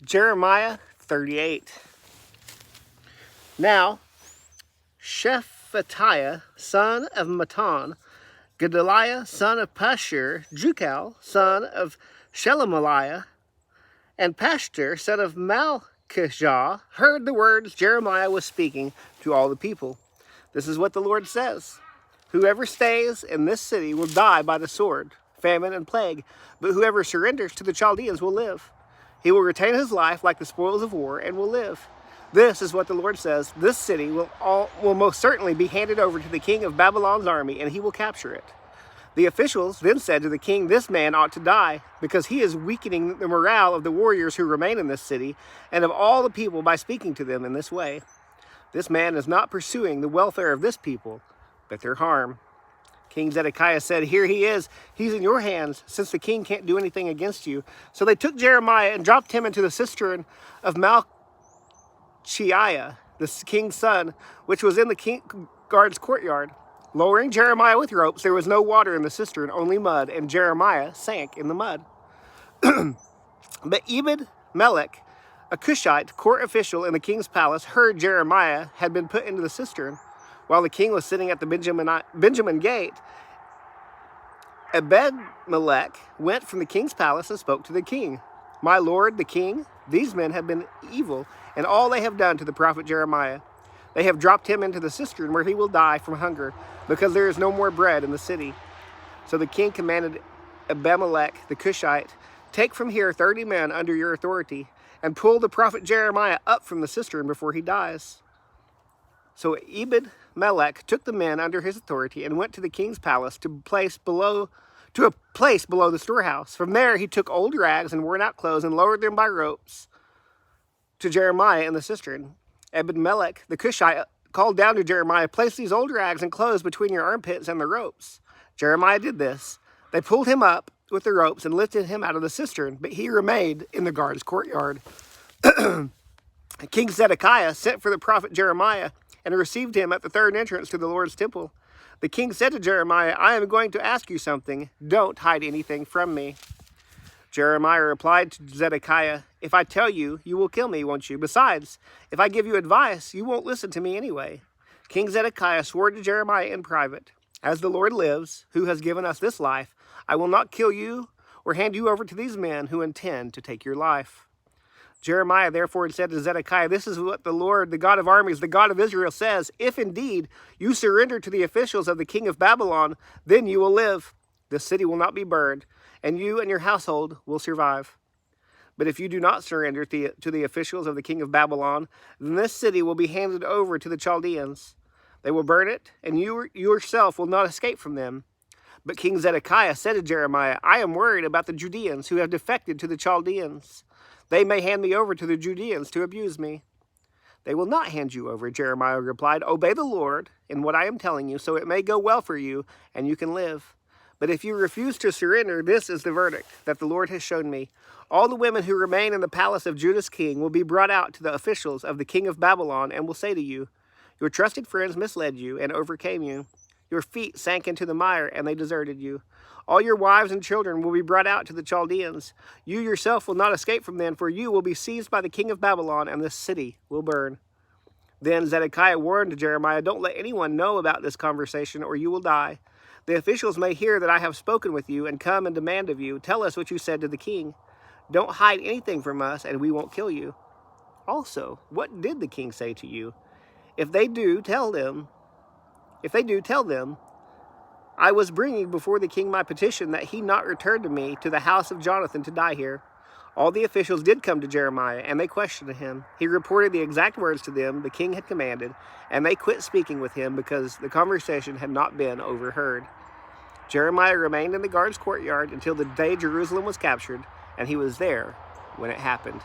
Jeremiah 38. Now, Shephatiah, son of Matan, Gedaliah, son of Pashur, Jukal, son of Shelemiah, and Pashur, son of Malchijah, heard the words Jeremiah was speaking to all the people. This is what the Lord says. Whoever stays in this city will die by the sword, famine, and plague, but whoever surrenders to the Chaldeans will live. He will retain his life like the spoils of war and will live. This is what the Lord says. This city will most certainly be handed over to the king of Babylon's army, and he will capture it. The officials then said to the king, this man ought to die, because he is weakening the morale of the warriors who remain in this city, and of all the people by speaking to them in this way. This man is not pursuing the welfare of this people, but their harm. King Zedekiah said, here he is. He's in your hands, since the king can't do anything against you. So they took Jeremiah and dropped him into the cistern of Malchiah, the king's son, which was in the guard's courtyard. Lowering Jeremiah with ropes, there was no water in the cistern, only mud, and Jeremiah sank in the mud. But Ebed-Melech, a Cushite court official in the king's palace, heard Jeremiah had been put into the cistern. While the king was sitting at the Benjamin gate, Ebed-Melech went from the king's palace and spoke to the king. My lord, the king, these men have been evil, and all they have done to the prophet Jeremiah. They have dropped him into the cistern where he will die from hunger, because there is no more bread in the city. So the king commanded Ebed-Melech, the Cushite, take from here 30 men under your authority, and pull the prophet Jeremiah up from the cistern before he dies. So Ebed-Melech took the men under his authority and went to the king's palace to a place below the storehouse. From there he took old rags and worn-out clothes and lowered them by ropes to Jeremiah in the cistern. Ebed-Melech, the Cushite, called down to Jeremiah, place these old rags and clothes between your armpits and the ropes. Jeremiah did this. They pulled him up with the ropes and lifted him out of the cistern, but he remained in the guard's courtyard. King Zedekiah sent for the prophet Jeremiah and received him at the third entrance to the Lord's temple. The king said to Jeremiah, I am going to ask you something. Don't hide anything from me. Jeremiah replied to Zedekiah, if I tell you, you will kill me, won't you? Besides, if I give you advice, you won't listen to me anyway. King Zedekiah swore to Jeremiah in private, as the Lord lives, who has given us this life, I will not kill you or hand you over to these men who intend to take your life. Jeremiah therefore said to Zedekiah, this is what the Lord, the God of armies, the God of Israel says, if indeed you surrender to the officials of the king of Babylon, then you will live. This city will not be burned, and you and your household will survive. But if you do not surrender to the officials of the king of Babylon, then this city will be handed over to the Chaldeans. They will burn it, and you yourself will not escape from them. But King Zedekiah said to Jeremiah, I am worried about the Judeans who have defected to the Chaldeans. They may hand me over to the Judeans to abuse me. They will not hand you over, Jeremiah replied. Obey the Lord in what I am telling you, so it may go well for you, and you can live. But if you refuse to surrender, this is the verdict that the Lord has shown me. All the women who remain in the palace of Judah's king will be brought out to the officials of the king of Babylon and will say to you, your trusted friends misled you and overcame you. Your feet sank into the mire and they deserted you. All your wives and children will be brought out to the Chaldeans. You yourself will not escape from them, for you will be seized by the king of Babylon, and this city will burn. Then Zedekiah warned Jeremiah, don't let anyone know about this conversation, or you will die. The officials may hear that I have spoken with you and come and demand of you, tell us what you said to the king. Don't hide anything from us, and we won't kill you. Also, what did the king say to you? If they do, tell them, I was bringing before the king my petition that he not return to me to the house of Jonathan to die here. All the officials did come to Jeremiah, and they questioned him. He reported the exact words to them the king had commanded, and they quit speaking with him because the conversation had not been overheard. Jeremiah remained in the guard's courtyard until the day Jerusalem was captured, and he was there when it happened.